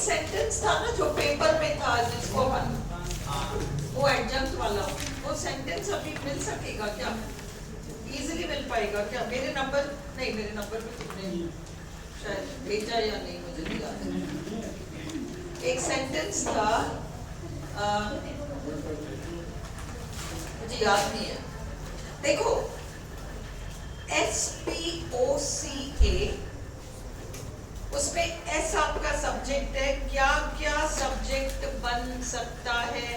Sentence था ना जो पेपर में था, जिसको वो एडजंक्ट वाला, वो सेंटेंस अभी मिल सकेगा क्या? इजीली मिल पाएगा क्या? मेरे नंबर पे तुमने शायद भेजा या नहीं, मुझे नहीं याद। एक सेंटेंस था, मुझे याद नहीं है। देखो, SPOCA, उसमें S आपका सब्जेक्ट है। क्या क्या सब्जेक्ट बन सकता है,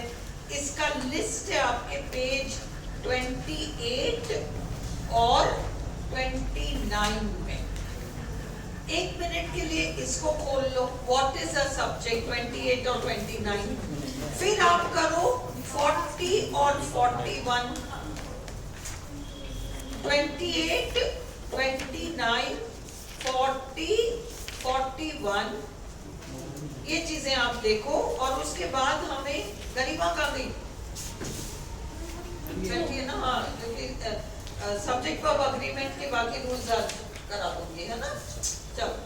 इसका लिस्ट है आपके पेज 28 और 29 में। एक मिनट के लिए इसको खोल लो, व्हाट इज अ सब्जेक्ट, 28 और 29। फिर आप करो 40 और 41, 28, 29, 40, 41, ये चीजें आप देखो। और उसके बाद हमें गरिमा का भी बैठिए ना, हाँ, क्योंकि सब्जेक्ट ऑफ अग्रीमेंट के बाकी रूल्स करा दूंगी, है ना। चलो,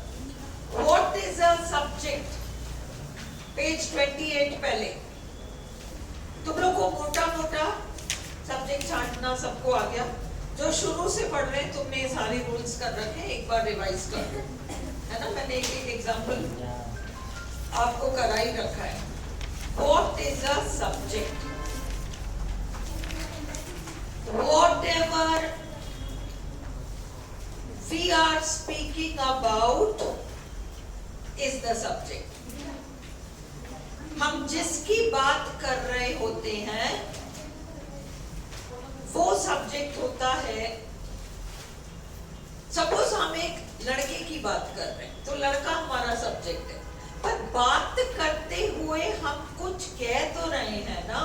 what is a subject, page 28 पहले। तुम लोग को मोटा मोटा सब्जेक्ट छांटना सबको आ गया। जो शुरू से पढ़ रहे हैं, तुमने सारे रूल्स कर रखे, एक बार रिवाइज कर लो, है ना। मैंने एक एक एग्जांपल आपको करा ही रखा है। What is a subject, whatever we are speaking about is the subject. हम जिसकी बात कर रहे होते हैं वो सब्जेक्ट होता है। सपोज हम एक लड़के की बात कर रहे हैं तो लड़का हमारा सब्जेक्ट है, पर बात करते हुए हम कुछ कह तो रहे हैं ना।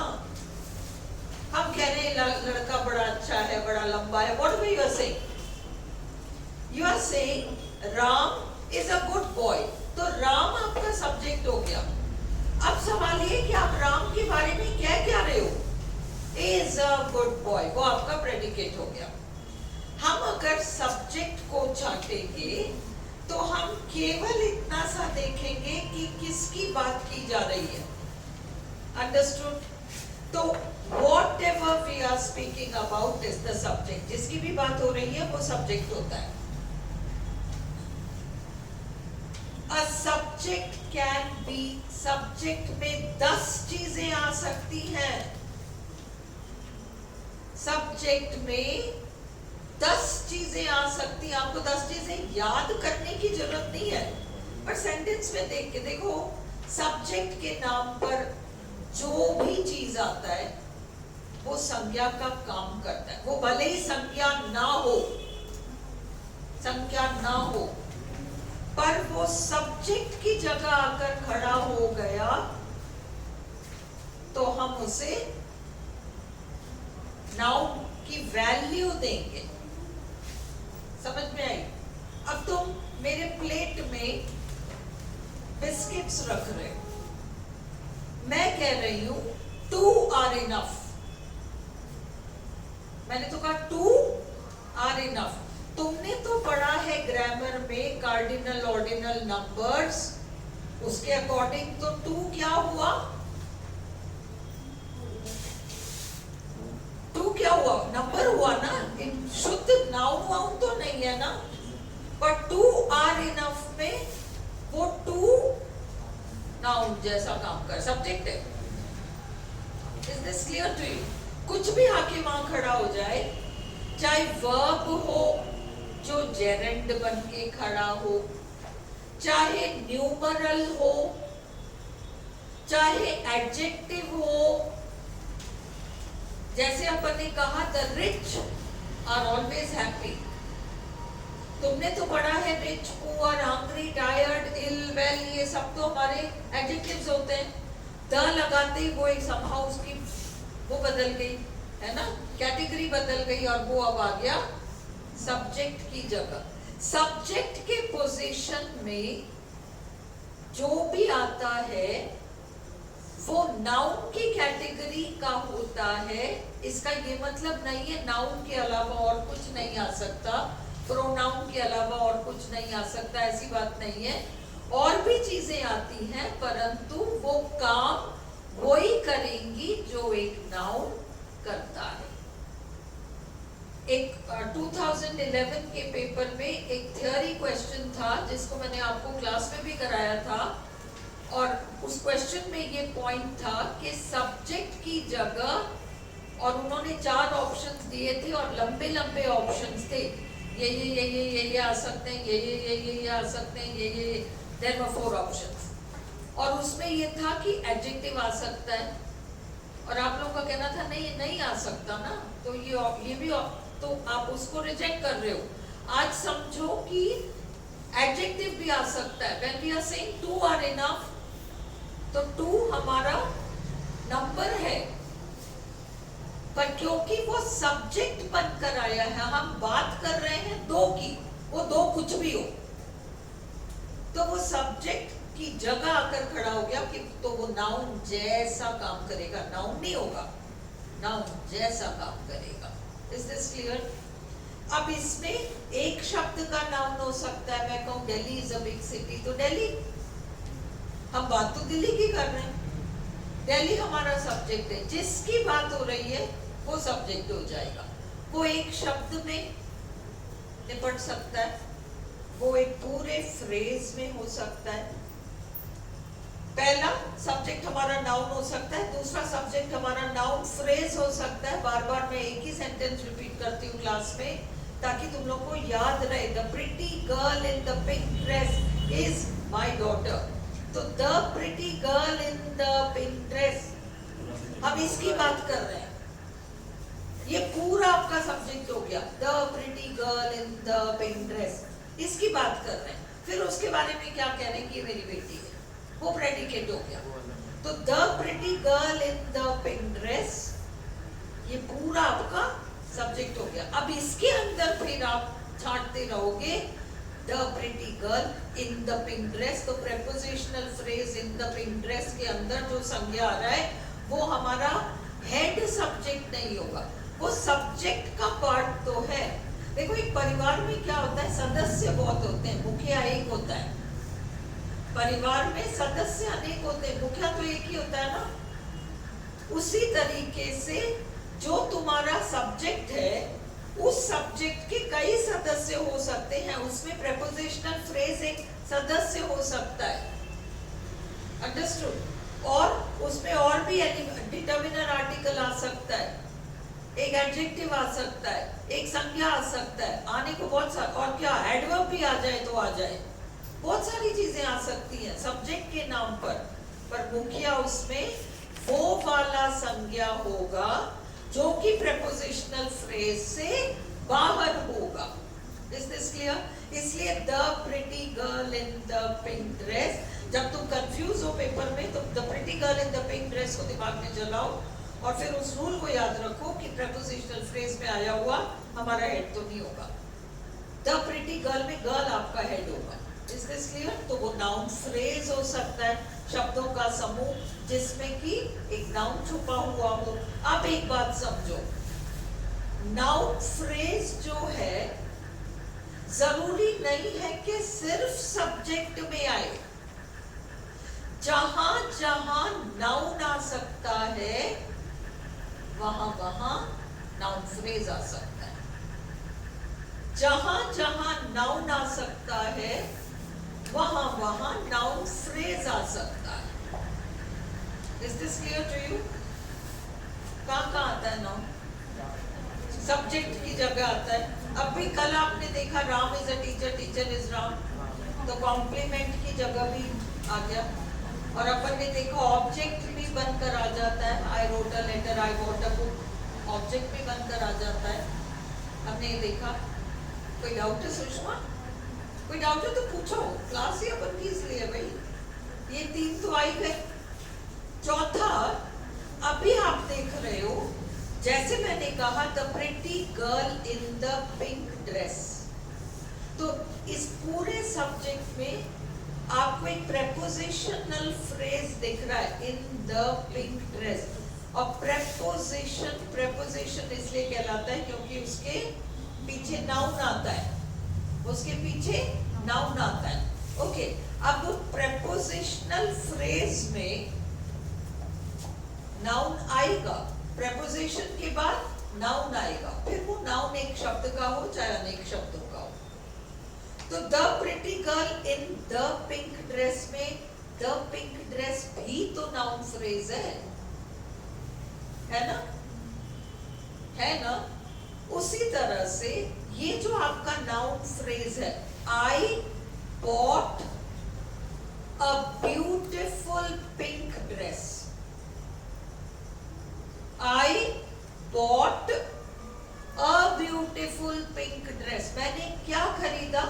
हम कह रहे हैं लड़का बड़ा अच्छा है, बड़ा लंबा है। What were you saying? You are saying Ram is a good boy. तो राम आपका सब्जेक्ट हो गया। अब सवाल ये कि आप राम के बारे में क्या रहे हो, is a good boy, वो आपका प्रेडिकेट हो गया। हम अगर सब्जेक्ट को छांटेंगे तो हम केवल इतना सा देखेंगे कि किसकी बात की जा रही है। अंडरस्टूड? तो whatever we are speaking about is the subject. जिसकी भी बात हो रही है वो सब्जेक्ट होता है। A subject can be, subject में 10 चीजें आ सकती हैं। सब्जेक्ट में 10 चीजें आ सकती हैं। आपको 10 चीजें याद करने की जरूरत नहीं है, पर सेंटेंस में देख के देखो, सब्जेक्ट के नाम पर जो भी चीज आता है वो संज्ञा का काम करता है। वो भले ही संज्ञा ना हो, पर वो सब्जेक्ट की जगह आकर खड़ा हो गया तो हम उसे नाउन की वैल्यू देंगे। समझ में आई? अब तुम मेरे प्लेट में बिस्किट्स रख रहे हो, मैं कह रही हूं 2 are enough। मैंने तो कहा 2 are enough। तुमने तो पढ़ा है ग्रामर में कार्डिनल ऑर्डिनल नंबर्स, उसके अकॉर्डिंग तो 2 क्या हुआ? 2 क्या हुआ? नंबर हुआ ना। शुद्ध नाउन वाउन तो नहीं है ना, बट 2 are enough में वो 2 नाउन जैसा काम कर, सब्जेक्ट है। Is this clear to you? कुछ भी आके वहां खड़ा हो जाए, चाहे वर्ब हो जो जेरेंड बन के खड़ा हो, चाहे न्यूमरल हो, चाहे एडजेक्टिव हो। जैसे अपन ने कहा the rich are always happy. तुमने तो पढ़ा है rich, poor, hungry, tired, ill, well, ये सब तो हमारे एडजेक्टिव्स होते हैं। द लगाते ही वो एक समहाउ उसकी वो बदल गई, है ना, कैटेगरी बदल गई और वो अब आ गया सब्जेक्ट की जगह। सब्जेक्ट के पोजीशन में जो भी आता है वो नाउन की कैटेगरी का होता है। इसका ये मतलब नहीं है नाउन के अलावा और कुछ नहीं आ सकता, प्रोनाउन के अलावा और कुछ नहीं आ सकता, ऐसी बात नहीं है। और भी चीजें आती हैं, परंतु वो काम वही करेंगी जो एक नाउन करता है। एक 2011 के पेपर में एक थ्योरी क्वेश्चन था जिसको मैंने आपको क्लास में भी कराया था, और उस क्वेश्चन में ये पॉइंट था कि सब्जेक्ट की जगह, और उन्होंने 4 ऑप्शंस दिए थे और लंबे लंबे ऑप्शंस थे, ये आ सकते हैं, ये आ सकते हैं, ये देयर वर 4 ऑप्शंस, और उसमें ये था कि एडजेक्टिव आ सकता है, और आप लोगों का कहना था नहीं आ सकता ना, तो ये भी, तो आप उसको रिजेक्ट कर रहे हो। आज समझो कि एडजेक्टिव भी आ सकता है। When we are saying 2 are enough, तो 2 हमारा नंबर है, पर क्योंकि वो सब्जेक्ट बनकर आया है, हम बात कर रहे हैं 2 की, वो 2 कुछ भी हो, तो वो सब्जेक्ट की जगह आकर खड़ा हो गया कि तो वो नाउन जैसा काम करेगा, नाउन नहीं होगा, नाउन जैसा काम करेगा। Is this clear? अब इसमें एक शब्द का नाउन हो सकता है, मैं कहूं Delhi is a big city, तो दिल्ली, हम बात तो दिल्ली की कर रहे हैं, दिल्ली हमारा सब्जेक्ट है, जिसकी बात हो रही है वो सब्जेक्ट हो जाएगा। वो एक शब्द में निपट सकता है, वो एक पूरे फ्रेज में हो सकता है। पहला सब्जेक्ट हमारा नाउन हो सकता है, दूसरा सब्जेक्ट हमारा नाउन फ्रेज हो सकता है। बार बार मैं एक ही सेंटेंस रिपीट करती हूँ क्लास में, ताकि तुम लोग को याद रहे। The pretty girl in the pink dress is my daughter, तो the pretty girl in the pink dress, हम इसकी बात कर रहे हैं, ये पूरा आपका सब्जेक्ट हो गया। The pretty girl in the pink dress, इसकी बात कर रहे हैं। फिर उसके बारे में क्या कह रहे हैं कि ये मेरी बेटी है, वो प्रेडिकेट हो गया। तो the pretty girl in the pink dress, ये पूरा आपका सब्जेक्ट हो गया। अब इसके अंदर फिर आप छांटते रहोगे the pretty girl in the pink dress, तो prepositional phrase in the pink dress के अंदर जो संज्ञा आ रहा है वो हमारा हेड सब्जेक्ट नहीं होगा, वो सब्जेक्ट का पार्ट तो है। देखो एक परिवार में क्या होता है, सदस्य बहुत होते हैं, मुखिया एक होता है। परिवार में सदस्य अनेक होते हैं, मुखिया तो एक ही होता है ना। उसी तरीके से जो तुम्हारा सब्जेक्ट है, उस सब्जेक्ट के कई सदस्य हो सकते हैं, उसमें प्रेपोजिशनल फ्रेज एक सदस्य हो सकता है, अंडरस्टूड? और उसमें और भी डिटर्मिनर आर्टिकल आ सकता है, एक एडजेक्टिव आ सकता है, एक संज्ञा आ सकता है, आने को बहुत सारा, और क्या एडवर्ब भी आ जाए तो आ जाए, बहुत सारी चीजें आ सकती हैं सब्जेक्ट के नाम पर मुखिया उसमें वो वाला संज्ञा होगा जो कि प्रेपोजिशनल फ्रेज से बाहर होगा। Is this clear? इसलिए the pretty girl in the pink dress, जब तुम कंफ्यूज हो पेपर में तो the pretty girl in the pink dress को दिमाग में जलाओ, और फिर उस रूल को याद रखो कि प्रेपोजिशनल फ्रेज में आया हुआ हमारा हेड तो नहीं होगा। द प्रिटी गर्ल में गर्ल आपका हेड होगा। Is this clear? तो वो नाउन फ्रेज हो सकता है, शब्दों का समूह जिसमें कि एक नाउन छुपा हुआ हो। अब एक बात समझो, नाउन फ्रेज जो है जरूरी नहीं है कि सिर्फ सब्जेक्ट में आए, जहां जहां नाउन आ सकता है वहां वहां नाउन फ्रेज आ सकता है। जहां जहां नाउन आ सकता है वहां वहां नाउन फ्रेज आ सकता है। Is this clear to you? कहां आता है नाउन? सब्जेक्ट की जगह आता है। अब भी कल आपने देखा Ram is a teacher, teacher is Ram, तो कॉम्प्लीमेंट की जगह भी आ गया। और अपन ने देखा ऑब्जेक्ट भी बनकर आ जाता है, I wrote a letter, I got a book, object भी बनकर आ जाता है। हमने ये देखा। कोई डाउट है सुषमा? कोई डाउट है तो पूछो, क्लास ही अपन की इसलिए भाई। ये 3 तो आई गए। चौथा, अभी आप देख रहे हो, जैसे मैंने कहा the pretty girl in the pink dress, तो इस पूरे सब्जेक्ट में आपको एक प्रेपोजिशनल फ्रेज दिख रहा है, इन द पिंक ड्रेस। और प्रेपोजिशन इसलिए कहलाता है क्योंकि उसके पीछे नाउन आता है, उसके पीछे नाउन आता है। ओके, अब प्रेपोजिशनल फ्रेज में नाउन आएगा, प्रेपोजिशन के बाद नाउन आएगा, फिर वो नाउन एक शब्द का हो चाहे अनेक शब्दों का हो। तो the pretty girl in the pink dress में द पिंक ड्रेस भी तो नाउन फ्रेज है ना, है ना। उसी तरह से ये जो आपका नाउन फ्रेज है, आई bought a beautiful pink dress. I bought a beautiful pink dress. मैंने क्या खरीदा?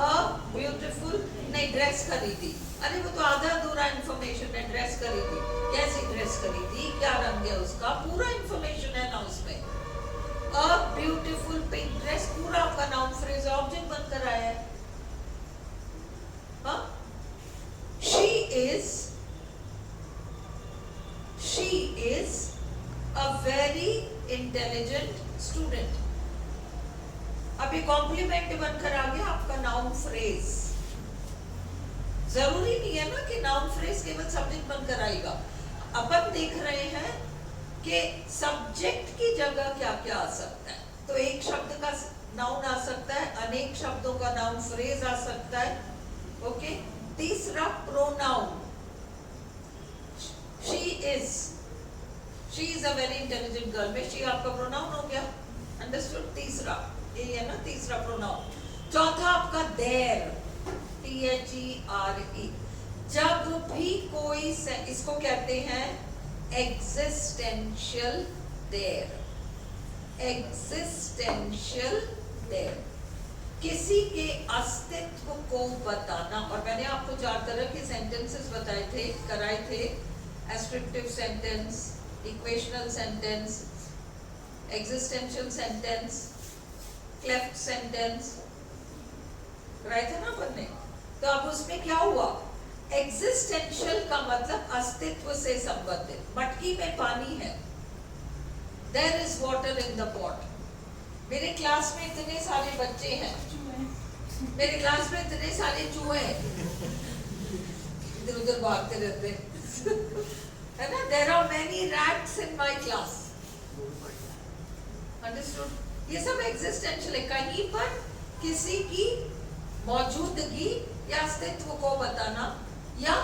A beautiful, नहीं ड्रेस खरीदी। अरे वो तो आधा अधूरा इंफॉर्मेशन है, ड्रेस खरीदी, कैसी ड्रेस खरीदी, क्या रंग है उसका, पूरा इंफॉर्मेशन है ना उसमें। A beautiful pink dress पूरा आपका नाउन फ्रेज ऑब्जेक्ट बनकर आया है। She is a very intelligent student. अब ये कॉम्प्लीमेंट बनकर आ गया आपका नाउन फ्रेज। जरूरी नहीं है ना कि नाउन फ्रेज केवल सब्जेक्ट बनकर आएगा। अपन देख रहे हैं कि सब्जेक्ट की जगह क्या क्या आ सकता है। तो एक शब्द का नाउन आ सकता है, अनेक शब्दों का नाउन फ्रेज आ सकता है। ओके, तीसरा pronoun, she is a very intelligent girl में शी आपका प्रोनाउन हो गया, अंडरस्टूड। तीसरा ये है ना, तीसरा प्रोनाउन। चौथा आपका देर, THERE। जब भी कोई इसको कहते हैं एग्जिस्टेंशियल देर, एग्जिस्टेंशियल देर, किसी के अस्तित्व को बताना। और मैंने आपको 4 तरह के सेंटेंसेस बताए थे, कराए थे, ascriptive sentence, equational sentence, existential sentence, cleft sentence, कराए थे ना अपन ने। तो अब उसमें क्या हुआ, एग्जिस्टेंशियल का मतलब अस्तित्व से संबंधित। मटकी में पानी है, there is water in the pot. मेरे क्लास में इतने सारे बच्चे हैं, मेरे क्लास में इतने सारे चूहे हैं, इधर उधर भागते रहते है ना। There are many rats in my class, understood. ये सब एग्जिस्टेंशियल है, कहीं पर किसी की मौजूदगी या अस्तित्व को बताना, या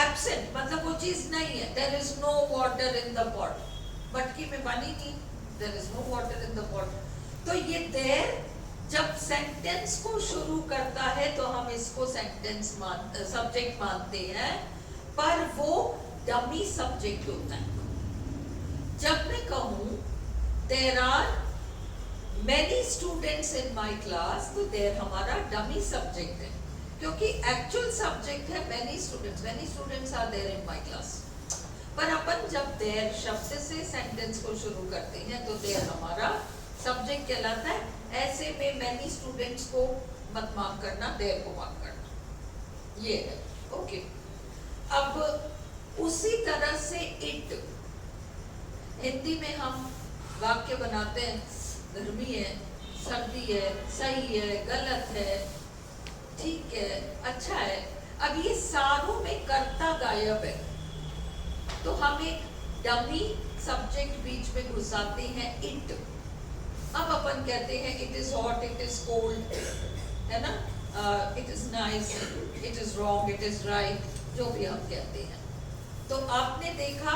एब्सेंट मतलब वो चीज नहीं है। There is no water in the pot, मटकी में पानी नहीं, there is no water in the pot. तो ये देर जब सेंटेंस को शुरू करता है तो हम इसको सेंटेंस सब्जेक्ट मानते हैं, पर वो डमी सब्जेक्ट होता है। जब मैं कहूं there are many students in my class, तो देयर हमारा डमी सब्जेक्ट है, क्योंकि एक्चुअल सब्जेक्ट है many students are there in my class. पर अपन जब देयर शब्द से सेंटेंस को शुरू करते हैं तो देयर हमारा सब्जेक्ट कहलाता है। ऐसे में मेनी स्टूडेंट्स को मत मार्क करना, देयर को मार्क करना, ये है। ओके, अब उसी तरह से इट, हिंदी में हम वाक्य बनाते हैं, गर्मी है, सर्दी है, सही है, गलत है, ठीक है, अच्छा है। अब ये सारों में कर्ता गायब है, तो हम एक डमी सब्जेक्ट बीच में घुसाते हैं, इट। अब अपन कहते हैं it is hot, it is cold, है ना, it is nice, it is wrong, it is right, जो भी हम कहते हैं। तो आपने देखा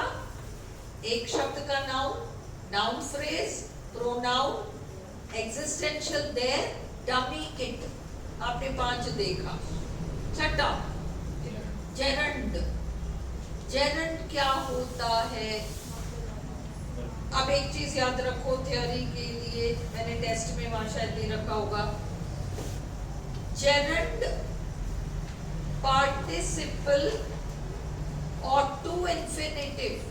एक शब्द का noun, noun phrase, pronoun, existential there, dummy it, आपने 5 देखा। छठा जेरंड, जेरंड क्या होता है? अब एक चीज याद रखो थ्योरी के लिए, मैंने टेस्ट में वहां शायद नहीं रखा होगा। जेरंड पार्टिसिपल और टू इन्फिनेटिव,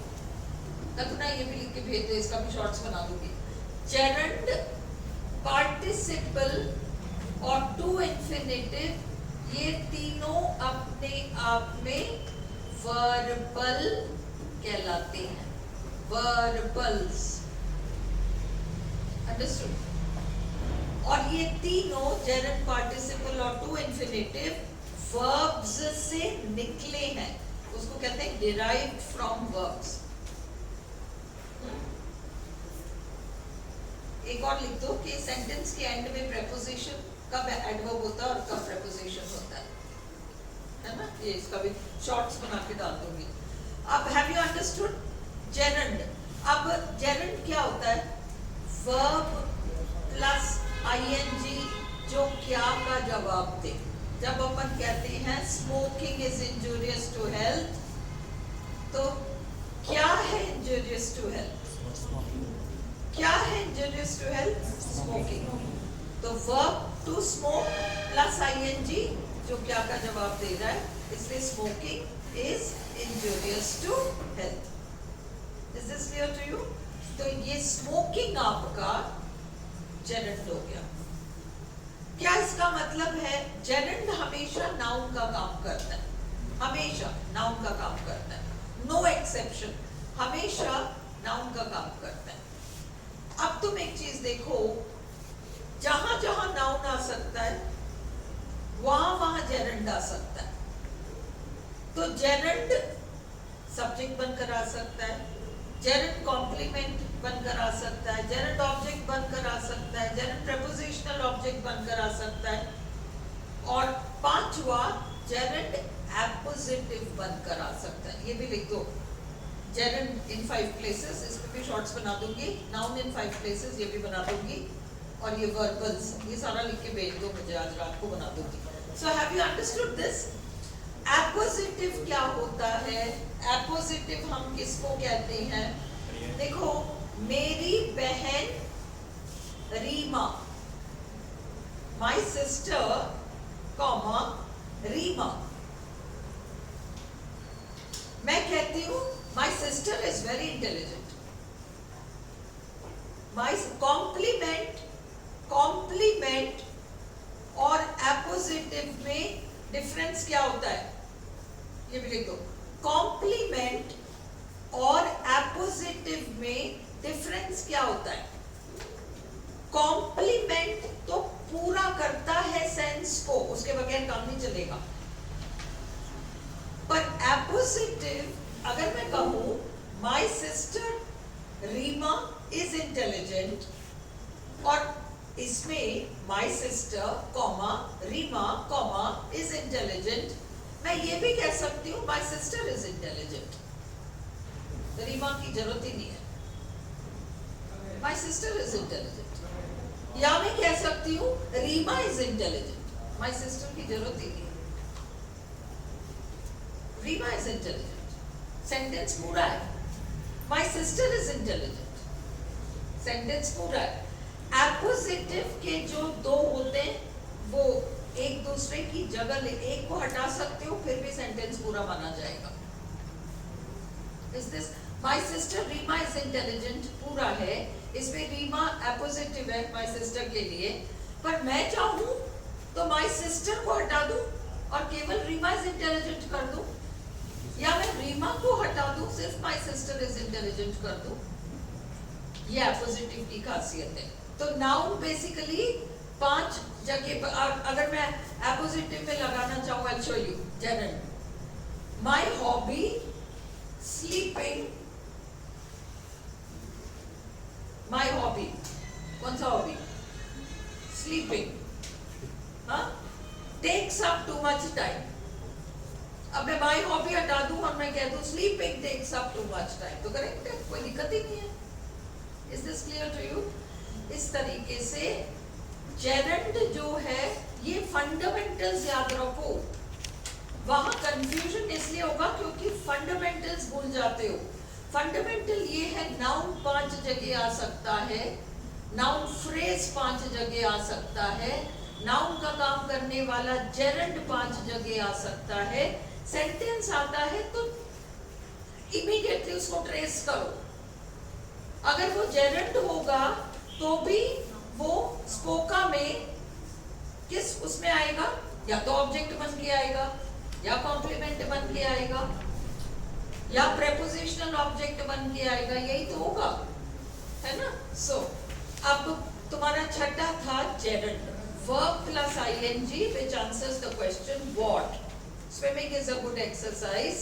ना ये भी लिख के भेज दो, इसका भी शॉर्ट्स बना दूंगी। जेरंड पार्टिसिपल और टू इन्फिनेटिव, ये तीनों अपने आप में वर्बल कहलाते हैं, वर्बल्स, अंडरस्टूड। और ये तीनों जेरंड पार्टिसिपल और टू इन्फिनेटिव वर्ब्स से निकले हैं, उसको कहते हैं डिराइव्ड फ्रॉम वर्ब्स। एक और लिख दो कि सेंटेंस के एंड में प्रेपोजिशन कब एडवर्ब होता है और कब प्रेपोजिशन होता है ना? ये इसका भी शॉर्ट्स बना के डाल दूंगी। अब हैव यू अंडरस्टूड जेरंड? अब जेरंड क्या होता है? वर्ब प्लस आईएनजी जो क्या का जवाब दे। जब अपन कहते हैं smoking is injurious to health, तो क्या है इंजूरियस टू हेल्थ? क्या है इंजूरियस टू हेल्थ? स्मोकिंग। तो verb to smoke plus ING जो क्या का जवाब दे रहा है, इसलिए smoking is injurious to health. Is this clear to you? तो ये स्मोकिंग आपका जेरंड हो गया। क्या इसका मतलब है? जेरंड हमेशा नाउन का काम करता है, हमेशा नाउन का काम करता है, नो एक्सेप्शन, हमेशा नाउन का काम करता है। अब तुम एक चीज देखो, जहां जहां नाउन आ सकता है वहां वहां जेरंड आ सकता है। तो जेरंड सब्जेक्ट बनकर आ सकता है, जेरंड कॉम्प्लीमेंट बनकर आ सकता है, जेरंड ऑब्जेक्ट बनकर आ सकता है, जेरंड प्रेपोजिशनल ऑब्जेक्ट बनकर आ सकता है, और पांचवा जेरंड एपोजिटिव बनकर आ सकता है। ये भी लिख दो, जेरंड इन 5 प्लेसेस, इस पे भी शॉर्ट्स बना दूंगी, नाउन इन 5 प्लेसेस ये भी बना दूंगी, और ये वर्बल्स ये सारा लिख के भेज दो मुझे, आज रात को बना दूंगी। So have you understood this? Appositive क्या होता है? एपोजिटिव हम किसको कहते हैं? देखो, मेरी बहन Reema, my sister comma Reema, मैं कहती हूं my sister is very intelligent. My complement और एपोजिटिव में डिफरेंस क्या होता है? ये भी लिख दो, कॉम्प्लीमेंट और एपोजिटिव में डिफरेंस क्या होता है? कॉम्प्लीमेंट तो पूरा करता है सेंस को, उसके बगैर काम नहीं चलेगा। पर एपोजिटिव अगर मैं कहूं my sister Reema is intelligent, और इसमें my sister comma Reema comma is intelligent, मैं ये भी कह सकती हूँ my sister is intelligent, Reema की जरूरत ही नहीं है, माय सिस्टर इज इंटेलिजेंट। या मैं कह सकती हूँ Reema is intelligent, my sister की जरूरत ही नहीं है, रीमा इज इंटेलिजेंट। सेंटेंस पूरा है, my sister is intelligent, sentence पूरा है। एपोजिटिव के जो दो होते हैं वो एक दूसरे की जगह ले, एक को हटा सकते हो फिर भी सेंटेंस पूरा माना जाएगा। Is this my sister Reema is intelligent पूरा है, इसमें रीमा एपोजिटिव है माय सिस्टर के लिए, पर मैं चाहूं तो माय सिस्टर को हटा दूं और केवल रीमा इज इंटेलिजेंट कर दूं, या मैं रीमा को हटा दूं सिर्फ माय सिस्टर इज इंटेलिजेंट कर दूं। ये एपोजिटिव की खासियत है। तो नाउन बेसिकली 5 जगह, अगर मैं एपोजिटिव में लगाना चाहूँ, I show you gerund. My hobby sleeping, my hobby कौन सा हॉबी? स्लीपिंग, हाँ, takes up too much time. अब मैं माय हॉबी हटा दूं और मैं कह दूं sleeping takes up too much time, तो करेक्ट है, कोई दिक्कत ही नहीं है। Is this clear to you? इस तरीके से जेरंड जो है ये फंडामेंटल्स याद रखो, वहां कंफ्यूजन इसलिए होगा क्योंकि फंडामेंटल्स भूल जाते हो। फंडामेंटल ये है नाउन 5 जगह आ सकता है, नाउन फ्रेज 5 जगह आ सकता है, नाउन का काम करने वाला जेरंड 5 जगह आ सकता है, सेंटेंस आता है तो इमीडिएटली उसको ट्रेस करो। अगर वो जेरंड होगा तो भी वो स्पोका में किस उसमें आएगा, या तो ऑब्जेक्ट बन के आएगा, या कॉम्प्लीमेंट बन के आएगा, या प्रेपोजिशनल ऑब्जेक्ट बन के आएगा, यही तो होगा, है ना? सो अब तुम्हारा छठा था gerund, verb plus ing which answers the question what. Swimming is a good exercise.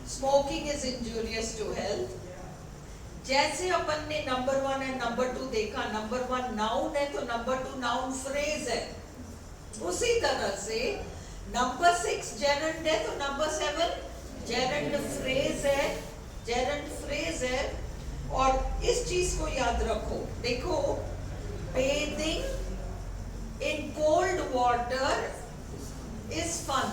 Smoking is injurious to health. जैसे अपन ने नंबर 1 एंड नंबर 2 देखा, नंबर 1 नाउन है तो नंबर 2 नाउन फ्रेज है, उसी तरह से नंबर 6 जेरंड है तो नंबर 7 जेरंड फ्रेज है, जेरंड फ्रेज है। और इस चीज को याद रखो, देखो bathing in cold water is fun।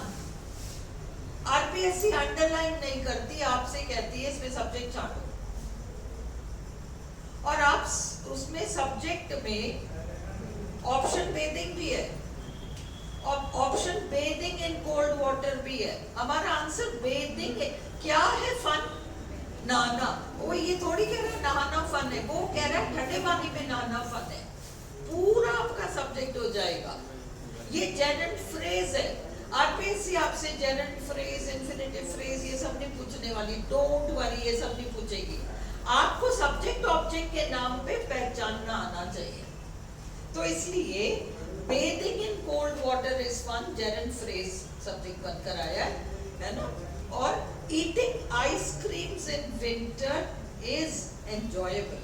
RPSC underline नहीं करती, आपसे कहती है इसमें सब्जेक्ट छाटो, और आप उसमें सब्जेक्ट में ऑप्शन बेदिंग भी है और option bathing in cold water भी है। हमारा आंसर बेदिंग है। क्या है फन? नहाना। वो ये थोड़ी कह रहा है नहाना फन है, वो कह रहा है ठंडे पानी में नहाना फन है। पूरा आपका सब्जेक्ट हो जाएगा। ये जेरंड फ्रेज है। आरपीएससी आपसे जेरंड फ्रेज, इंफिनिटिव फ्रेज ये सब नहीं पूछने वाली, डोंट वरी, ये सब नहीं पूछेगी। आपको सब्जेक्ट ऑब्जेक्ट के नाम पे पहचानना आना चाहिए। तो इसलिए bathing in cold water is fun, gerund phrase subject बनकर आया है ना। और eating ice creams in winter is enjoyable.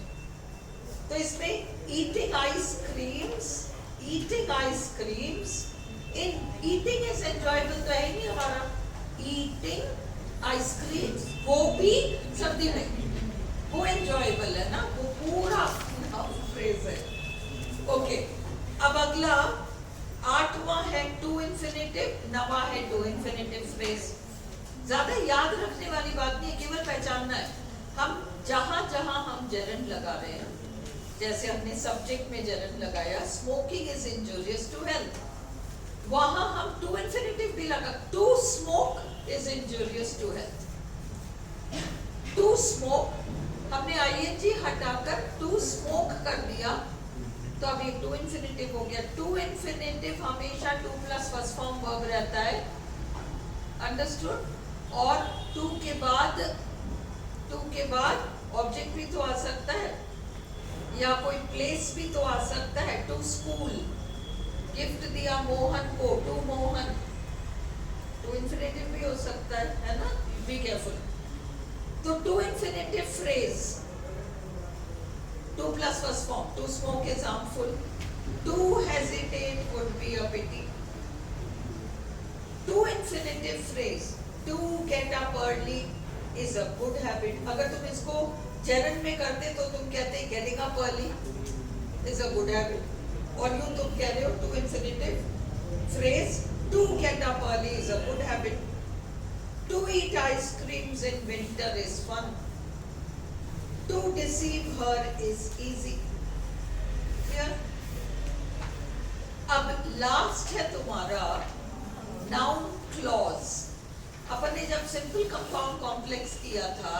तो इसमें eating ice creams in eating is enjoyable तो है ही नहीं हमारा। ईटिंग आइसक्रीम्स वो भी सर्दी में, वो एंजॉयबल है ना, वो पूरा फ्रेज है। ओके, अब अगला 8वां है टू इन्फिनिटिव, 9वां है टू इन्फिनिटिव फ्रेज। ज्यादा याद रखने वाली बात नहीं है, केवल पहचानना है। हम जहां जहां हम जेरंड लगा रहे हैं, जैसे हमने सब्जेक्ट में जेरंड लगाया smoking is injurious to health, वहां हम टू इन्फिनिटिव भी लगा, to smoke is injurious to health. To smoke हमने आईएनजी हटाकर टू स्मोक कर दिया, तो अब ये टू इन्फिनिटिव हो गया। टू इन्फिनिटिव हमेशा to plus first form verb रहता है, अंडरस्टूड। और टू के बाद ऑब्जेक्ट भी तो आ सकता है या कोई प्लेस भी तो आ सकता है। टू स्कूल, गिफ्ट दिया मोहन को, टू मोहन, टू इन्फिनिटिव भी हो सकता है ना, बी केयरफुल। तो to infinitive phrase, to plus first form, to smoke is harmful, to hesitate would be a pity. To infinitive phrase, to get up early is a good habit. अगर तुम इसको gerund में करते तो तुम कहते getting up early is a good habit, और यूं तुम कह रहे हो to infinitive phrase, to get up early is a good habit, to eat ice creams in winter is fun, to deceive her is easy. Clear? अब last है तुम्हारा noun clause. अपन ने जब सिंपल कंपाउंड कॉम्प्लेक्स किया था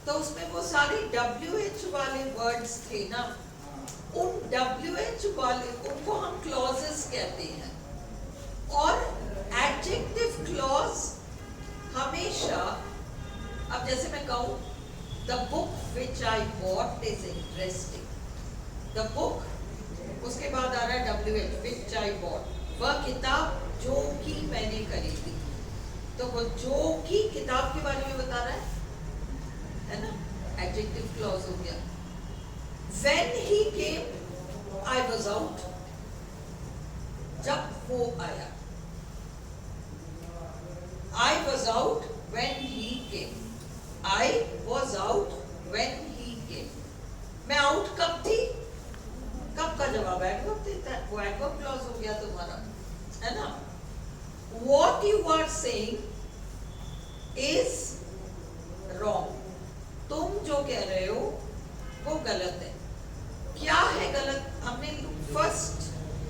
तो उसमें वो सारे WH वाले वर्ड्स थे ना, उन WH वाले उनको हम क्लॉजेस कहते हैं। और एडजेक्टिव क्लॉज हमेशा, अब जैसे मैं कहूँ the book which I bought is interesting, the book, उसके बाद आ रहा है WH विच आई बॉट, वह किताब जो कि मैंने खरीदी। तो वो जो कि किताब के बारे में बता रहा है ना, एडजेक्टिव क्लॉज हो गया। When he came, I was out, जब वो आया। I was out when he came, I was out when he came। मैं आउट कब थी, कब का जवाब एडवर्ब देता है, वो एडवर्ब क्लॉज हो गया तुम्हारा, है ना। What you are saying is wrong, तुम जो कह रहे हो वो गलत है। क्या है गलत? हमने फर्स्ट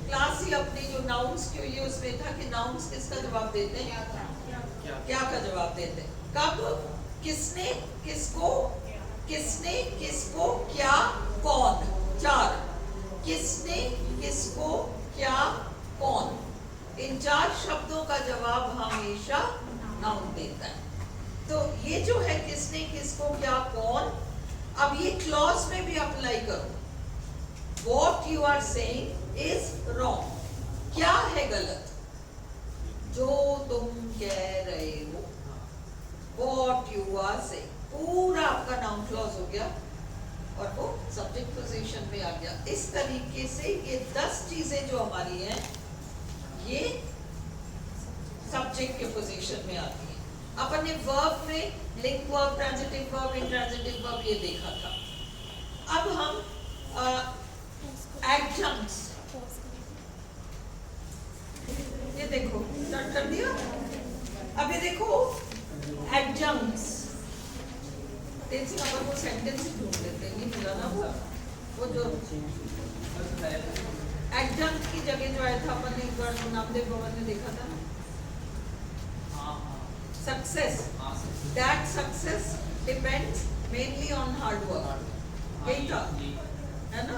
क्लास ही अपनी जो नाउन्स की हुई है उसमें था कि नाउन्स किसका जवाब देते हैं, क्या का जवाब देते हैं, कब, किसने, किसको, किसने, किसको, क्या, कौन। 4, किसने, किसको, क्या, कौन, इन 4 शब्दों का जवाब हमेशा नाउन देता है। तो ये जो है किसने, किसको, क्या, कौन, अब ये क्लॉज में भी अप्लाई करो। what you are saying is wrong. क्या है गलत? जो तुम कह रहे हो, what you are saying, पूरा आपका नाउन क्लॉज हो गया और वो सब्जेक्ट पोजीशन में आ गया। इस तरीके से ये 10 चीजें जो हमारी हैं ये सब्जेक्ट के पोजीशन में आती है। अपन ने वर्ब में link verb, transitive verb, intransitive verb ये देखा था। अब हम एडजंक्ट्स, ये देखो स्टार्ट कर दिया। अब ये देखो एडजंक्ट्स, तेजी अपन को सेंटेंस ढूंढ लेते हैं, ये मिला ना वो जो एडजंक्ट की जगह जो आया था अपन ने एक बार नामदेव भवन में देखा था ना, success, that success depends mainly on hard work, यही था है ना।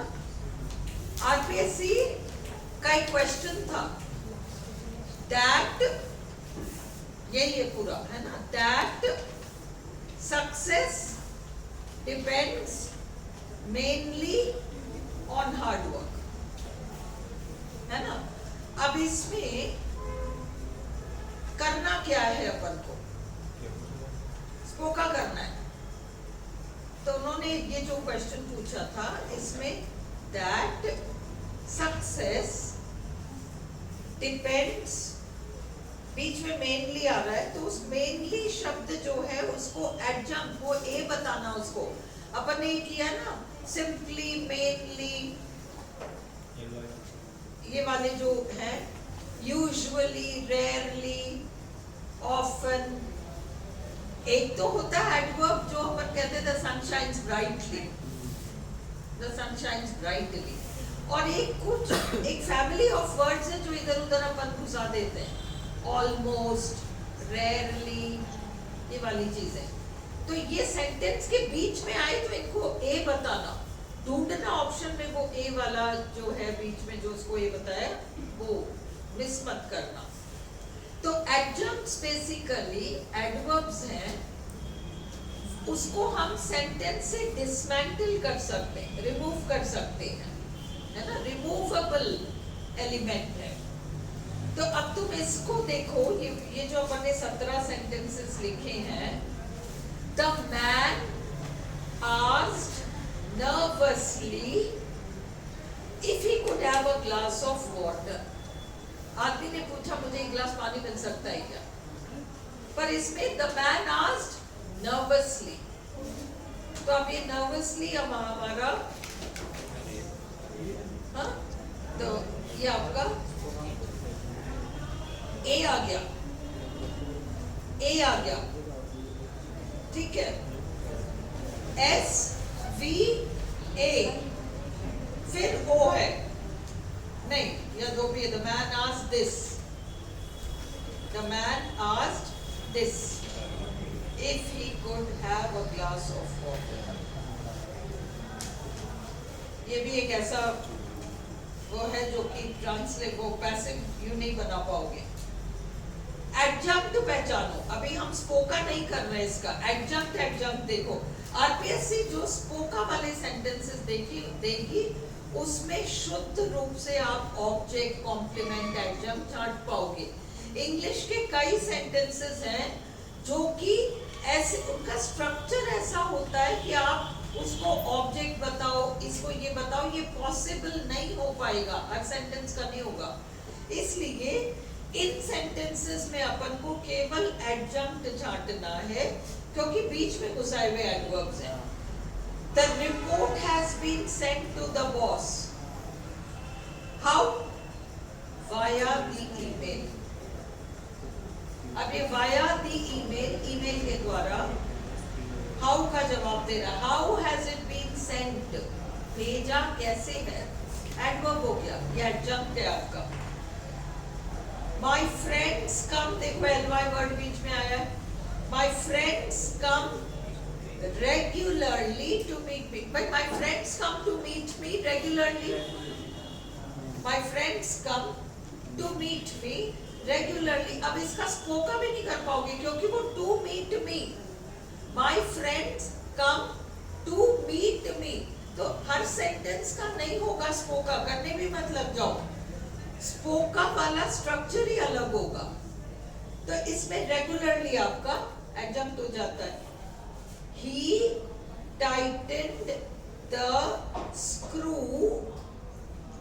आरपीएससी का एक क्वेश्चन था, दैट, यही है पूरा है ना, that success depends mainly on hard work, है ना। अब इसमें करना क्या है अपन को, स्पोका करना है। तो उन्होंने ये जो क्वेश्चन पूछा था इसमें दैट सक्सेस डिपेंड्स, बीच में मेनली आ रहा है तो उस मेनली शब्द जो है उसको एडजंक्ट, वो ए बताना उसको। अपन ने किया ना सिंपली, मेनली, ये वाले जो है यूजुअली, रेयरली, ऑफन। एक तो होता है एडवर्ब जो अपन कहते हैं the sun shines brightly, the sun shines brightly, और एक फैमिली ऑफ वर्ड्स है जो इधर उधर अपन घुसा देते हैं, ऑलमोस्ट, रेयरली, ये वाली चीजें। तो ये सेंटेंस के बीच में आए तो इनको ए बताना, ढूंढना ऑप्शन में वो ए वाला जो है बीच में जो उसको ए बताया वो मिस मत करना। तो एडजंक्ट्स बेसिकली एडवर्ब्स हैं, उसको हम सेंटेंस से डिसमेंटल कर सकते हैं, रिमूव कर सकते हैं, है ना, रिमूवेबल एलिमेंट है। तो अब तुम इसको देखो, ये जो अपन ने 17 सेंटेंसेस लिखे हैं, the man asked nervously if he could have a glass of water. आदमी ने पूछा मुझे एक गिलास पानी मिल सकता है क्या, पर इसमें द मैन आस्क्ड नर्वसली, तो अब ये नर्वसली अब हमारा, हाँ, तो ये आपका ए आ गया, ए आ गया, ठीक है, एस वी ए, फिर ओ है नहीं, या जो भी है, the man asked this, the man asked this if he could have a glass of water. ये भी एक ऐसा वो है जो कि ट्रांसलेट, वो पैसिव यू नहीं बना पाओगे। एडजंक्ट पहचानो, अभी हम स्पोका नहीं कर रहे इसका, एडजंक्ट, एडजंक्ट देखो। आरपीएससी जो स्पोका वाले सेंटेंसेस देगी उसमें शुद्ध रूप से आप ऑब्जेक्ट, कॉम्प्लीमेंट, एडजंक्ट छांट पाओगे। इंग्लिश के कई सेंटेंसेस हैं जो कि ऐसे, उनका स्ट्रक्चर ऐसा होता है कि आप उसको ऑब्जेक्ट बताओ, इसको ये बताओ, ये पॉसिबल नहीं हो पाएगा, हर सेंटेंस का नहीं होगा। इसलिए इन सेंटेंसेस में अपन को केवल एडजंक्ट छांटना है क्योंकि बीच में घुसाए हुए एडवर्ब्स हैं। The report has been sent to the boss. How? Via the email. अब ये via the email, email के द्वारा how का जवाब दे रहा। How has it been sent? भेजा कैसे है? Adverb हो गया, ये adjunct है आपका। My friends come, देखो ly word बीच में आया है। My friends come regularly to meet me, but my friends come to meet me regularly. My friends come to meet me regularly. अब इसका स्पोका भी नहीं कर पाओगे क्योंकि वो to meet me. My friends come to meet me. तो हर sentence का नहीं होगा स्पोका, करने भी मत लग जाओ, स्पोका वाला स्ट्रक्चर ही अलग होगा। तो इसमें रेगुलरली आपका एडजंक्ट हो जाता है। He tightened the screw.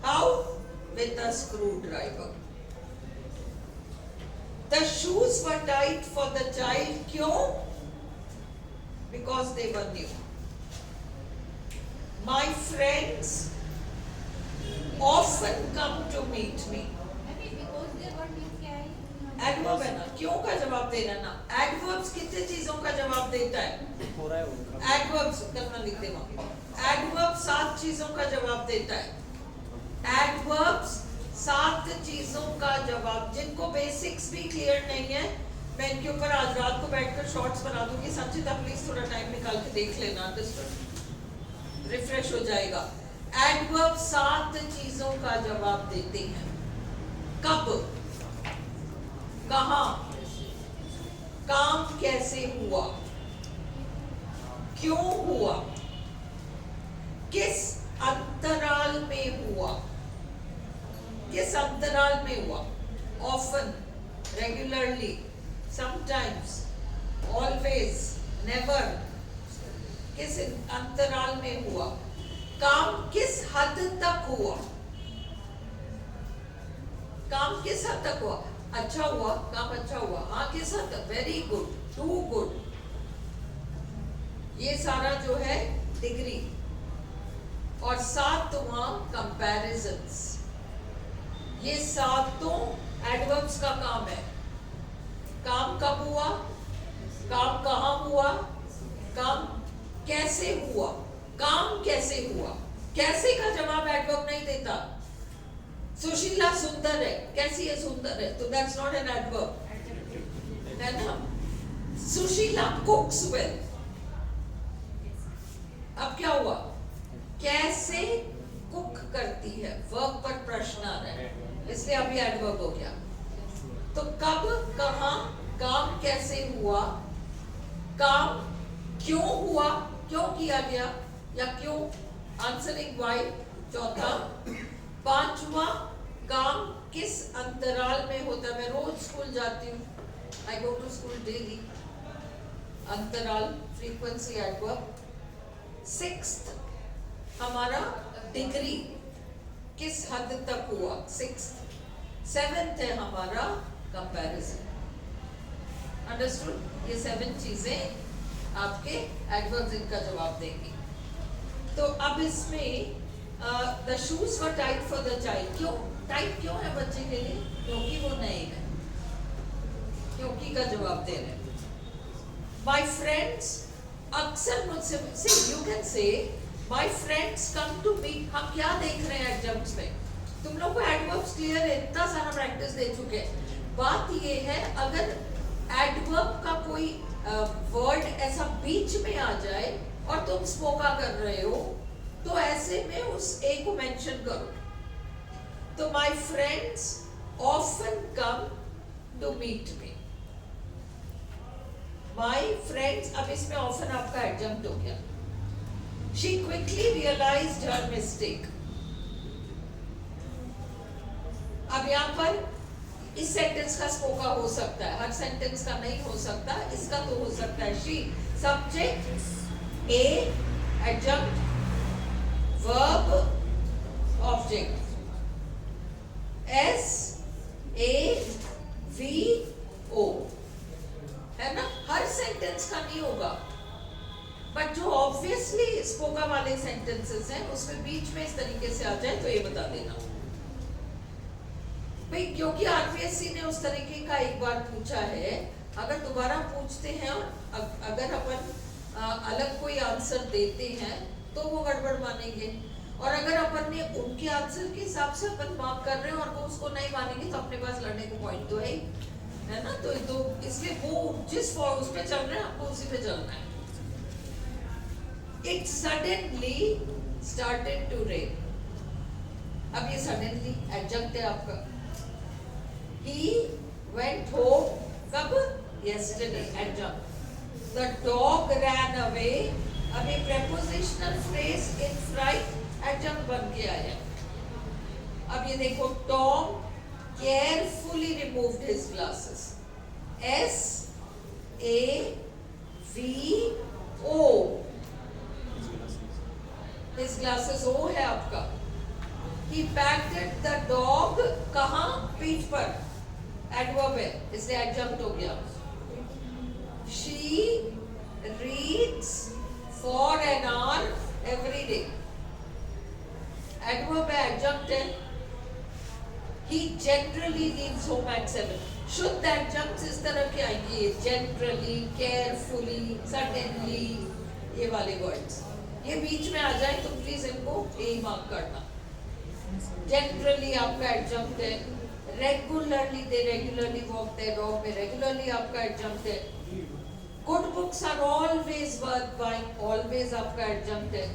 How? With a screwdriver. The shoes were tight for the child. क्यों? Because they were new. My friends often come to meet me. Adverb है ना, क्यों का जवाब देना ना। एडवर्ब्स कितने चीजों का जवाब देता है? एडवर्ब्स करना लिख दे मम्मी। एडवर्ब 7 चीजों का जवाब देता है। एडवर्ब्स 7 चीजों का जवाब। जिनको बेसिक्स भी क्लियर नहीं है, मैं इनके ऊपर आज रात को बैठकर शॉर्ट्स बना दूंगी। संचिता प्लीज थोड़ा टाइम निकाल के देख लेना, अंडरस्टूड? रिफ्रेश हो जाएगा। एडवर्ब 7 चीजों का जवाब देते हैं। कब, कहां, काम कैसे हुआ, क्यों हुआ, किस अंतराल में हुआ, किस अंतराल में हुआ, often, regularly, sometimes, always, never, किस अंतराल में हुआ, काम किस हद तक हुआ, काम किस हद तक हुआ, अच्छा हुआ, काम अच्छा हुआ, हाँ किस हद तक, वेरी गुड, टू गुड, ये सारा जो है डिग्री। और 7वां कंपैरिजन्स, ये 7 एडवर्ब्स का काम है। काम कब हुआ, काम कहाँ हुआ, काम कैसे हुआ, काम कैसे हुआ। कैसे का जवाब एडवर्ब नहीं देता। सुशीला सुंदर है, कैसी है, सुंदर है, तो दैट्स नॉट एन एडवर्ब, है ना। सुशीला कुक्स वेल, अब क्या हुआ, कैसे कुक करती है, वर्ब पर प्रश्न आ रहा है, इसलिए अभी एडवर्ब हो गया। तो कब, कहां, काम कैसे हुआ, काम क्यों हुआ, क्यों किया गया या क्यों, आंसरिंग व्हाई, चौथा। 5वां, काम किस अंतराल में होता है। मैं रोज स्कूल जाती हूँ, आई गो टू स्कूल डेली, अंतराल, फ्रीक्वेंसी एडवर्ब। 6th हमारा डिग्री, किस हद तक हुआ, 6th। 7th है हमारा कंपैरिजन, अंडरस्टूड। ये 7 चीजें आपके एडवर्ब्स इनका जवाब देंगी। तो अब इसमें the shoes were tight for the child, क्यों टाइट क्यों है बच्चे के लिए, क्योंकि वो नए हैं, क्योंकि का जवाब दे रहे हैं। My friends, अक्सर मुझसे, see you can say my friends come to meet, हम क्या देख रहे हैं एडजम्प्ट्स में, तुम लोग को एडवर्ब्स क्लियर है, इतना सारा प्रैक्टिस दे चुके हैं। बात ये है, अगर एडवर्ब का कोई वर्ड ऐसा बीच में आ जाए और तुम स्पोका कर रहे हो, तो ऐसे में उस ए को मेंशन करो। तो my friends often come to meet me, my friends, अब इसमें ऑफन आपका एडजंक्ट हो गया। She quickly realised her mistake, अब यहां पर इस सेंटेंस का स्पोका हो सकता है, हर सेंटेंस का नहीं हो सकता, इसका तो हो सकता है। She subject, A adjunct, verb object, S A V O, है ना। हर सेंटेंस का नहीं होगा, बट जो ऑब्वियसली स्पोका वाले सेंटेंसेस हैं उसमें बीच में इस तरीके से आ जाए तो ये बता देना भाई, क्योंकि आरपीएससी ने उस तरीके का एक बार पूछा है। अगर दोबारा पूछते हैं और अगर अपन अलग कोई आंसर देते हैं तो वो गड़बड़ मानेंगे, और अगर अपन ने उनके आंसर के हिसाब से अपन मार्क कर रहे हैं और वो उसको नहीं मानेंगे तो अपने पास लड़ने को पॉइंट तो है ना। तो इसलिए वो जिस फॉर्म उस पे चल रहे हैं आपको उसी पे चलना है। It suddenly started to rain, अब ये suddenly एडजंक्ट है आपका। He went home, कब, yesterday, adjunct. The dog ran away अब ये prepositional phrase in fright adjunct बन के आया। अब ये देखो, Tom carefully removed his glasses. SAVO, his glasses O है आपका। He patted the dog, कहाँ? पीठ पर, adverb है, इसलिए adjunct हो गया। She reads for an hour every day, adverb है, adjunct है। He generally leaves home at 7. शुद्ध adjuncts इस तरह के आएंगे, generally, carefully, suddenly, ये वाले words। ये बीच में आ जाए तो प्लीज इनको यही मार्क करना। Generally आपका adjunct है, regularly they regularly walk their dog में regularly आपका adjunct है। Good books are always worth buying, always आपका adjunct है।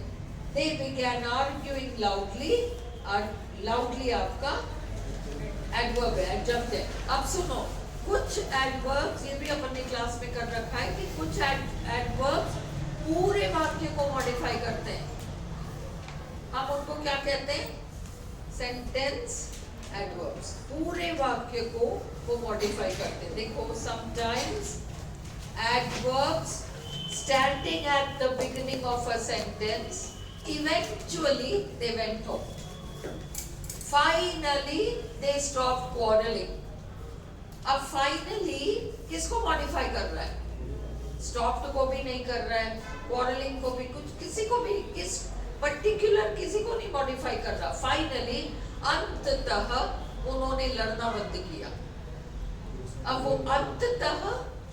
They began arguing loudly, loudly आपका adverb है, adjunct है। अब सुनो, कुछ adverbs, ये भी अपन ने क्लास में कर रखा है कि कुछ adverbs पूरे वाक्य को मॉडिफाई करते हैं। हम उनको क्या कहते हैं? Sentence adverbs. पूरे वाक्य को वो मॉडिफाई करते हैं। देखो, sometimes adverbs standing at the beginning of a sentence, eventually they went home, finally they stop quarrelling. अब फाइनली किसको मॉडिफाई कर रहा है? स्टॉप्ड को भी नहीं कर रहा है, क्वारलिंग को भी, कुछ किसी को भी, किस पर्टिकुलर किसी को नहीं मॉडिफाई कर रहा। फाइनली, अंततः उन्होंने लड़ना बंद किया। अब वो अंततः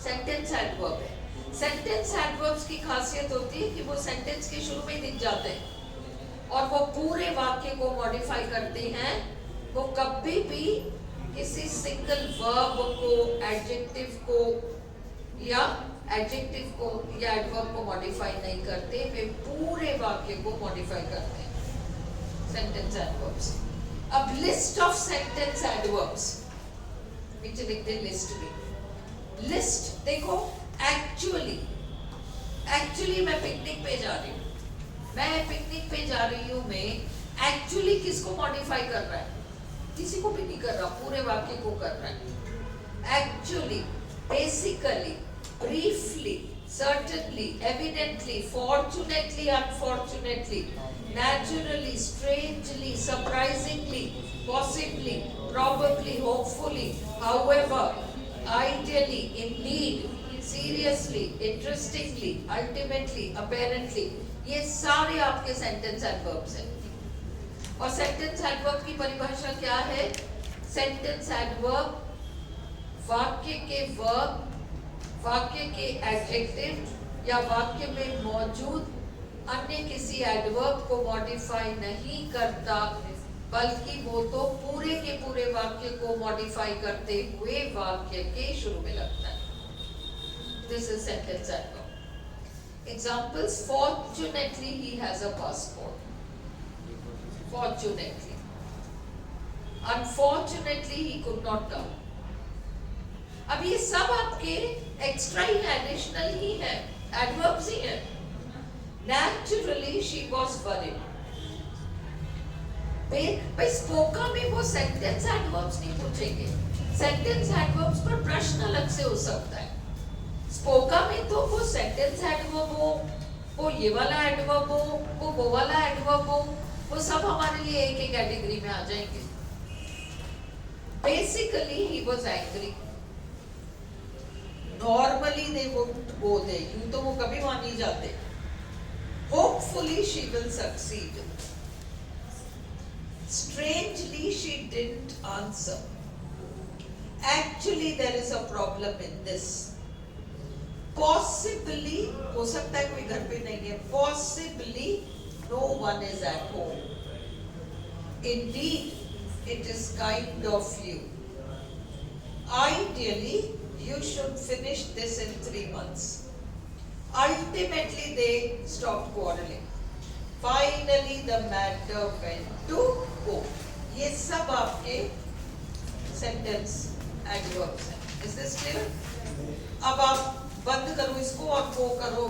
सेंटेंस एडवर्ब है। सेंटेंस एडवर्ब्स की खासियत होती है कि वो सेंटेंस के शुरू में ही दिख जाते हैं और वो पूरे वाक्य को मॉडिफाई करते हैं। वो कभी भी किसी सिंगल वर्ब को, एडजेक्टिव को या एडवर्ब को मॉडिफाई नहीं करते, वे पूरे वाक्य को मॉडिफाई करते हैं, सेंटेंस एडवर्ब्स। अब लिस्ट ऑफ सेंटेंस एडवर्ब्स, नीचे लिख दे लिस्ट में। लिस्ट देखो, एक्चुअली मैं पिकनिक पे जा रही हूँ, मैं एक्चुअली किसको मॉडिफाई कर रहा है? किसी को भी नहीं कर रहा, पूरे वाक्य को कर रहा है। Actually, basically, briefly, certainly, evidently, fortunately, unfortunately, naturally, strangely, surprisingly, possibly, probably, hopefully, however, ideally, indeed, seriously, interestingly, ultimately, apparently, ये सारे आपके सेंटेंस एडवर्ब्स हैं। और सेंटेंस एडवर्ब की परिभाषा क्या है? सेंटेंस एडवर्ब वाक्य के वर्ब, वाक्य के एडजेक्टिव या वाक्य में मौजूद अन्य किसी एडवर्ब को मॉडिफाई नहीं करता, बल्कि वो तो पूरे के पूरे वाक्य को मॉडिफाई करते हुए वाक्य के शुरू में लगता है। This is sentence adverb. Examples, fortunately he has a passport, fortunately. Unfortunately he could not come. अब ये सब आपके एक्स्ट्रा ही, एडिशनल ही है, एडवर्ब्स ही है। Naturally she was worried। भाई स्पोका में वो सेंटेंस एडवर्ब्स नहीं पूछेंगे, सेंटेंस एडवर्ब्स पर प्रश्न अलग से हो सकता है। स्पोका में तो वो सेंटेंस एडवर्ब हो, वो ये वाला एडवर्ब हो, वो वाला एडवर्ब हो, वो सब हमारे लिए एक ही कैटेगरी में आ जाएंगे। Basically he was angry, normally they wouldn't go there, यूं तो वो कभी वहां नहीं जाते। Hopefully she will succeed, strangely she didn't answer, actually there is a problem in this, possibly हो सकता है कोई घर पे नहीं है, possibly no one is at home, indeed it is kind of you, ideally you should finish this in 3 months. Ultimately they stopped quarreling. Finally the matter went to court. ये सब आपके sentence adverbs हैं. Is this clear? अब आप बंद करो इसको और वो करो